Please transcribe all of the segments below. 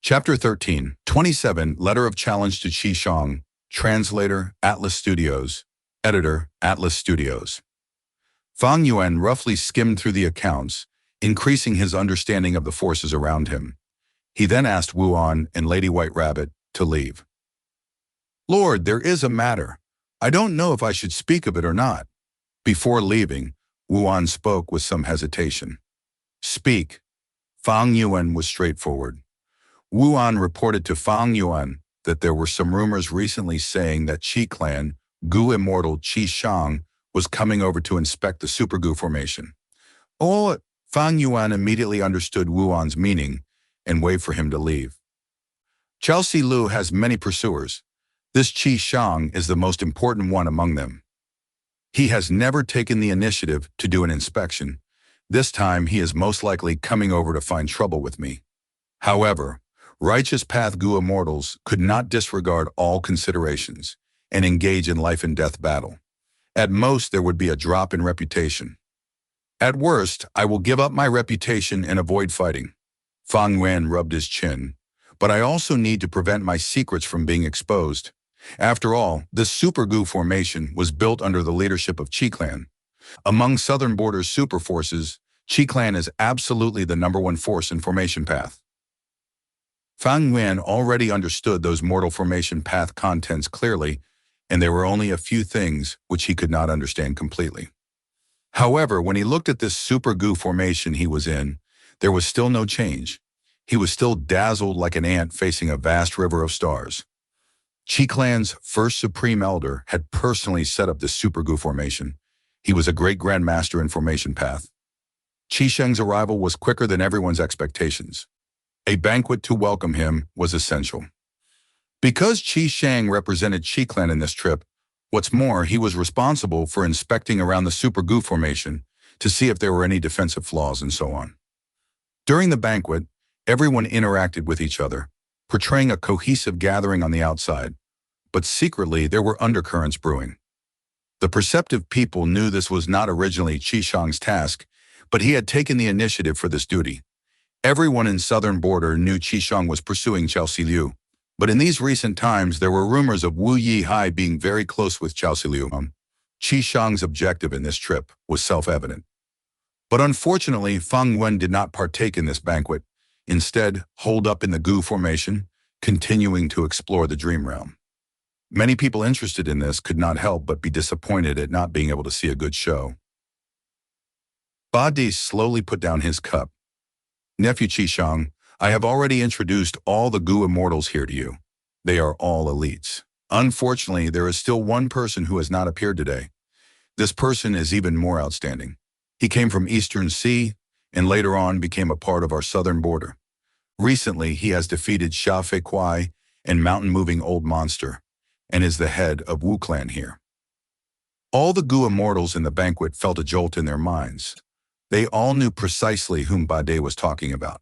Chapter 13, 27, Letter of Challenge to Chi Shang, Translator, Atlas Studios, Editor, Atlas Studios. Fang Yuan roughly skimmed through the accounts, increasing his understanding of the forces around him. He then asked Wuan and Lady White Rabbit to leave. "Lord, there is a matter. I don't know if I should speak of it or not." Before leaving, Wuan spoke with some hesitation. "Speak." Fang Yuan was straightforward. Wuan reported to Fang Yuan that there were some rumors recently saying that Qi clan, Gu immortal Chi Shang, was coming over to inspect the Super Gu formation. Oh, Fang Yuan immediately understood Wuan's meaning and waved for him to leave. Chelsea Lu has many pursuers. This Chi Shang is the most important one among them. He has never taken the initiative to do an inspection. This time he is most likely coming over to find trouble with me. However, Righteous Path Gu immortals could not disregard all considerations and engage in life and death battle. At most, there would be a drop in reputation. At worst, I will give up my reputation and avoid fighting. Fang Yuan rubbed his chin. But I also need to prevent my secrets from being exposed. After all, this Super Gu formation was built under the leadership of Qi clan. Among Southern Border's super forces, Qi clan is absolutely the #1 force in formation path. Fang Yuan already understood those mortal formation path contents clearly, and there were only a few things which he could not understand completely. However, when he looked at this Super Gu formation he was in, there was still no change. He was still dazzled like an ant facing a vast river of stars. Qi clan's first Supreme Elder had personally set up this Super Gu formation. He was a great grandmaster in formation path. Chi Shang's arrival was quicker than everyone's expectations. A banquet to welcome him was essential. Because Chi Shang represented Qi clan in this trip, what's more, he was responsible for inspecting around the Super Gu formation to see if there were any defensive flaws and so on. During the banquet, everyone interacted with each other, portraying a cohesive gathering on the outside, but secretly there were undercurrents brewing. The perceptive people knew this was not originally Chi Shang's task, but he had taken the initiative for this duty. Everyone in Southern Border knew Chi Shang was pursuing Chelsea Liu, but in these recent times there were rumors of Wu Yihai being very close with Chelsea Liu. Chi Shang's objective in this trip was self-evident. But unfortunately, Fang Yuan did not partake in this banquet, instead holed up in the Gu formation, continuing to explore the dream realm. Many people interested in this could not help but be disappointed at not being able to see a good show. Ba Di slowly put down his cup. "Nephew Chi Shang, I have already introduced all the Gu immortals here to you. They are all elites. Unfortunately, there is still one person who has not appeared today. This person is even more outstanding. He came from Eastern Sea and later on became a part of our Southern Border. Recently, he has defeated Sha Fei Kuai and mountain-moving Old Monster and is the head of Wu clan here." All the Gu immortals in the banquet felt a jolt in their minds. They all knew precisely whom Ba Di was talking about.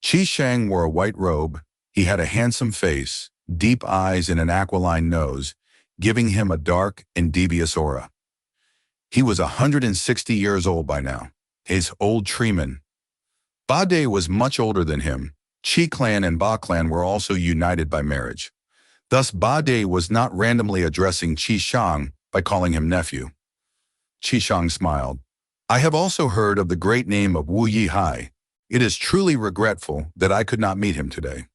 Chi Shang wore a white robe. He had a handsome face, deep eyes, and an aquiline nose, giving him a dark and devious aura. He was 160 years old by now, his old treeman. Ba Di was much older than him. Qi clan and Ba clan were also united by marriage. Thus, Ba Di was not randomly addressing Chi Shang by calling him nephew. Chi Shang smiled. "I have also heard of the great name of Wu Yihai. It is truly regretful that I could not meet him today.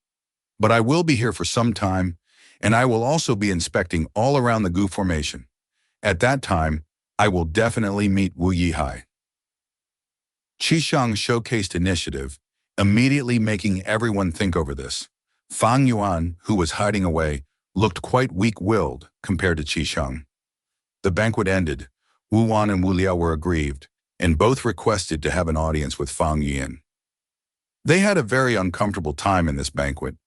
But I will be here for some time, and I will also be inspecting all around the Gu formation. At that time, I will definitely meet Wu Yihai." Chi Shang showcased initiative, immediately making everyone think over this. Fang Yuan, who was hiding away, looked quite weak-willed compared to Chi Shang. The banquet ended. Wu Wan and Wu Liao were aggrieved, and both requested to have an audience with Fang Yuan. They had a very uncomfortable time in this banquet.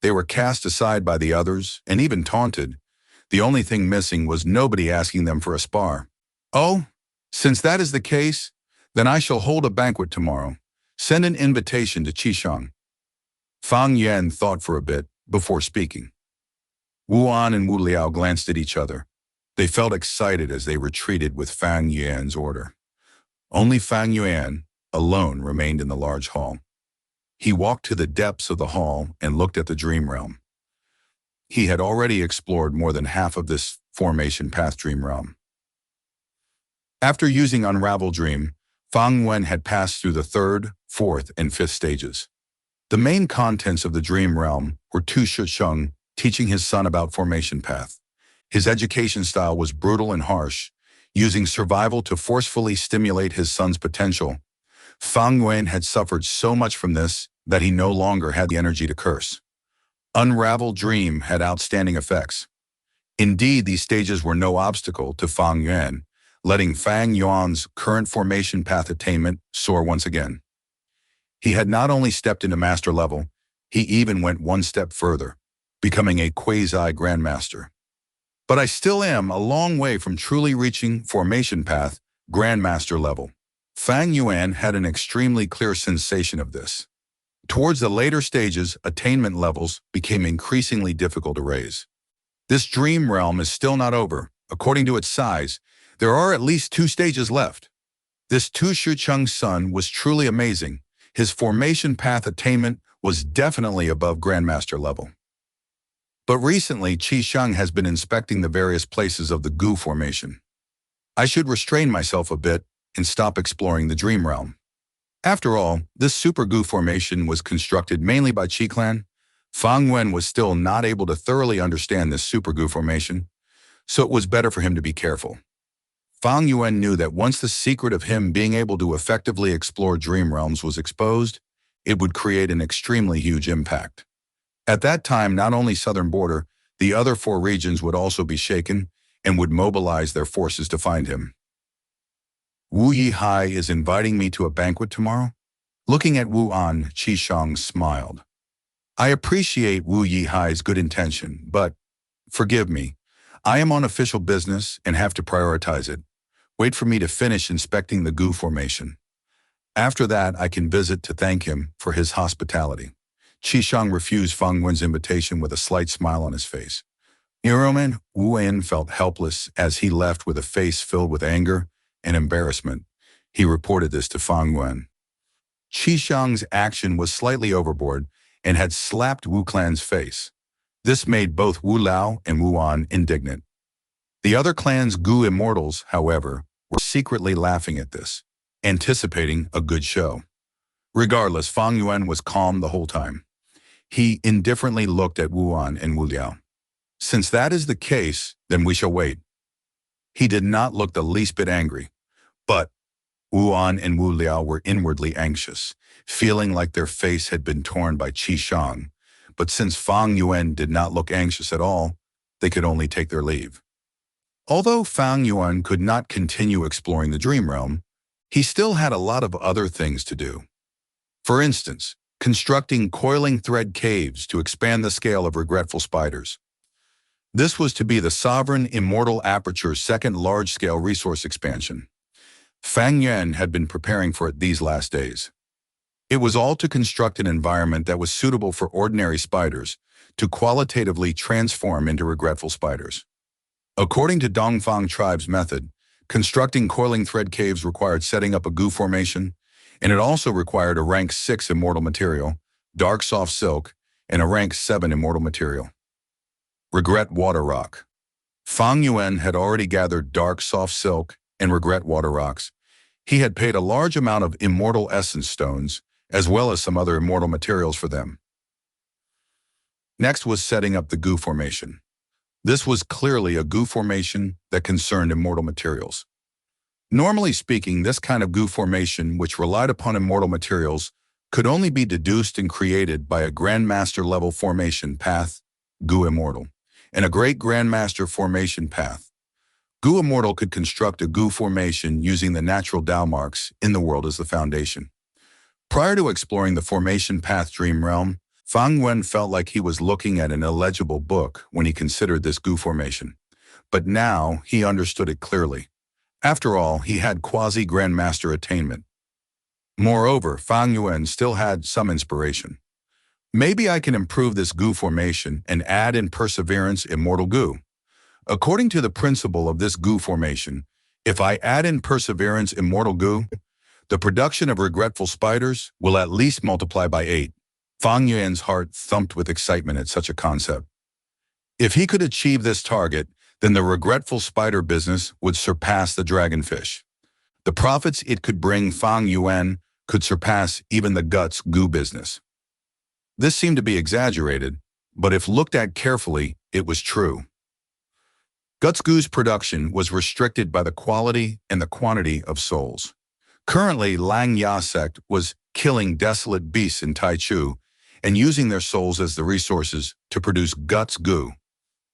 They were cast aside by the others and even taunted. The only thing missing was nobody asking them for a spar. "Oh, since that is the case, then I shall hold a banquet tomorrow. Send an invitation to Chi Shang." Fang Yuan thought for a bit before speaking. Wu An and Wu Liao glanced at each other. They felt excited as they retreated with Fang Yuan's order. Only Fang Yuan alone remained in the large hall. He walked to the depths of the hall and looked at the dream realm. He had already explored more than half of this formation path dream realm. After using Unravel Dream, Fang Yuan had passed through the third, fourth, and fifth stages. The main contents of the dream realm were Chi Shang teaching his son about formation path. His education style was brutal and harsh, using survival to forcefully stimulate his son's potential. Fang Yuan had suffered so much from this that he no longer had the energy to curse. Unravel Dream had outstanding effects. Indeed, these stages were no obstacle to Fang Yuan, letting Fang Yuan's current formation path attainment soar once again. He had not only stepped into master level, he even went one step further, becoming a quasi-grandmaster. But I still am a long way from truly reaching formation path grandmaster level. Fang Yuan had an extremely clear sensation of this. Towards the later stages, attainment levels became increasingly difficult to raise. This dream realm is still not over. According to its size, there are at least 2 stages left. This Chi Shang's son was truly amazing. His formation path attainment was definitely above grandmaster level. But recently, Chi Shang has been inspecting the various places of the Gu formation. I should restrain myself a bit and stop exploring the dream realm. After all, this super Gu formation was constructed mainly by Chi clan. Fang Yuan was still not able to thoroughly understand this super Gu formation, so it was better for him to be careful. Fang Yuan knew that once the secret of him being able to effectively explore dream realms was exposed, it would create an extremely huge impact. At that time, not only southern border, the other 4 regions would also be shaken and would mobilize their forces to find him. Wu Yihai is inviting me to a banquet tomorrow? Looking at Wu An, Chi Shang smiled. I appreciate Wu Yihai's good intention, but forgive me. I am on official business and have to prioritize it. Wait for me to finish inspecting the Gu formation. After that, I can visit to thank him for his hospitality. Chi Shang refused Fang Yuan's invitation with a slight smile on his face. Neuroman Wu An felt helpless as he left with a face filled with anger and embarrassment. He reported this to Fang Yuan. Chi Shang's action was slightly overboard and had slapped Wu Clan's face. This made both Wu Lao and Wu An indignant. The other clan's Gu immortals, however, were secretly laughing at this, anticipating a good show. Regardless, Fang Yuan was calm the whole time. He indifferently looked at Wu An and Wu Liao. Since that is the case, then we shall wait. He did not look the least bit angry, but Wu An and Wu Liao were inwardly anxious, feeling like their face had been torn by Chi Shang. But since Fang Yuan did not look anxious at all, they could only take their leave. Although Fang Yuan could not continue exploring the dream realm, he still had a lot of other things to do. For instance, constructing coiling thread caves to expand the scale of regretful spiders. This was to be the Sovereign Immortal Aperture's second large-scale resource expansion. Fang Yuan had been preparing for it these last days. It was all to construct an environment that was suitable for ordinary spiders to qualitatively transform into regretful spiders. According to Dongfang tribe's method, constructing coiling thread caves required setting up a Gu formation, and it also required a rank 6 immortal material, dark soft silk, and a rank 7 immortal material. Regret water rock. Fang Yuan had already gathered dark soft silk and regret water rocks. He had paid a large amount of immortal essence stones, as well as some other immortal materials for them. Next was setting up the Gu formation. This was clearly a Gu formation that concerned immortal materials. Normally speaking, this kind of Gu formation, which relied upon immortal materials, could only be deduced and created by a Grandmaster level formation path, Gu Immortal, and a Great Grandmaster formation path. Gu Immortal could construct a Gu formation using the natural Tao marks in the world as the foundation. Prior to exploring the formation path dream realm, Fang Yuan felt like he was looking at an illegible book when he considered this Gu formation. But now he understood it clearly. After all, he had quasi-grandmaster attainment. Moreover, Fang Yuan still had some inspiration. Maybe I can improve this Gu formation and add in perseverance immortal Gu. According to the principle of this Gu formation, if I add in perseverance immortal Gu, The production of regretful spiders will at least multiply by 8. Fang Yuan's heart thumped with excitement at such a concept. If he could achieve this target, then the regretful spider business would surpass the dragonfish. The profits it could bring Fang Yuan could surpass even the guts goo business. This seemed to be exaggerated, but if looked at carefully, it was true. Guts goo's production was restricted by the quality and the quantity of souls. Currently, Lang Ya sect was killing desolate beasts in Taichu and using their souls as the resources to produce guts goo.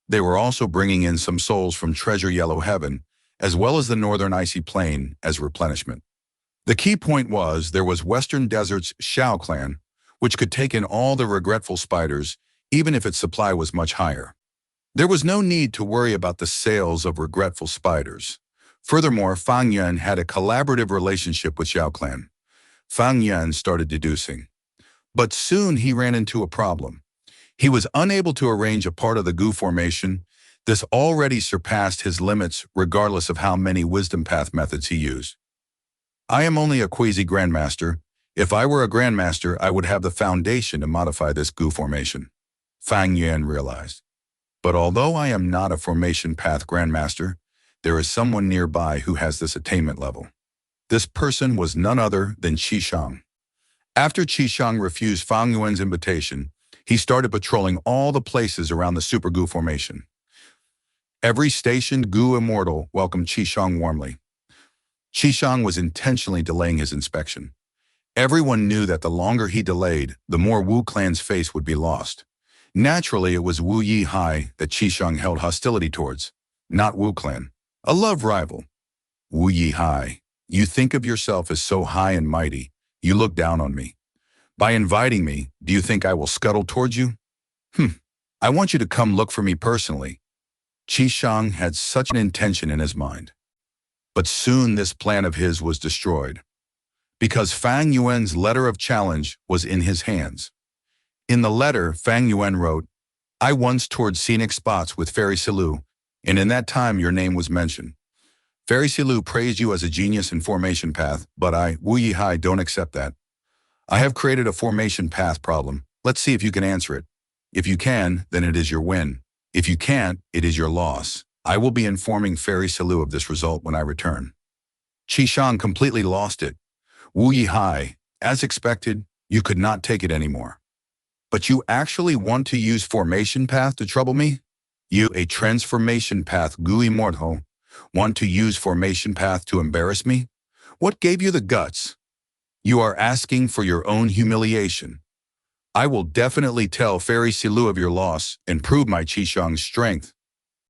They were also bringing in some souls from Treasure Yellow Heaven, as well as the Northern Icy Plain as replenishment. The key point was there was Western Desert's Shao clan, which could take in all the regretful spiders, even if its supply was much higher. There was no need to worry about the sales of regretful spiders. Furthermore, Fang Yuan had a collaborative relationship with Xiao clan. Fang Yuan started deducing. But soon he ran into a problem. He was unable to arrange a part of the goo formation. This already surpassed his limits regardless of how many wisdom path methods he used. I am only a quasi-grandmaster. If I were a grandmaster, I would have the foundation to modify this goo formation, Fang Yuan realized. But although I am not a formation path grandmaster, there is someone nearby who has this attainment level. This person was none other than Chi Shang. After Chi Shang refused Fang Yuan's invitation, he started patrolling all the places around the super goo formation. Every stationed goo immortal welcomed Chi Shang warmly. Chi Shang was intentionally delaying his inspection. Everyone knew that the longer he delayed, the more Wu clan's face would be lost. Naturally, it was Wu Yihai that Chi Shang held hostility towards, not Wu clan, a love rival. Wu Yihai, you think of yourself as so high and mighty, you look down on me. By inviting me, do you think I will scuttle towards you? I want you to come look for me personally. Chi Shang had such an intention in his mind. But soon this plan of his was destroyed. Because Fang Yuan's letter of challenge was in his hands. In the letter, Fang Yuan wrote, I once toured scenic spots with Fairy Silu, and in that time your name was mentioned. Fairy Silu praised you as a genius in formation path, but I, Wu Yihai, don't accept that. I have created a formation path problem. Let's see if you can answer it. If you can, then it is your win. If you can't, it is your loss. I will be informing Fairy Silu of this result when I return. Chi Shang completely lost it. Wu Yihai, as expected, you could not take it anymore. But you actually want to use formation path to trouble me? You, a transformation path goo immortal, want to use formation path to embarrass me? What gave you the guts? You are asking for your own humiliation. I will definitely tell Fairy Silu of your loss and prove my Chi Shang's strength.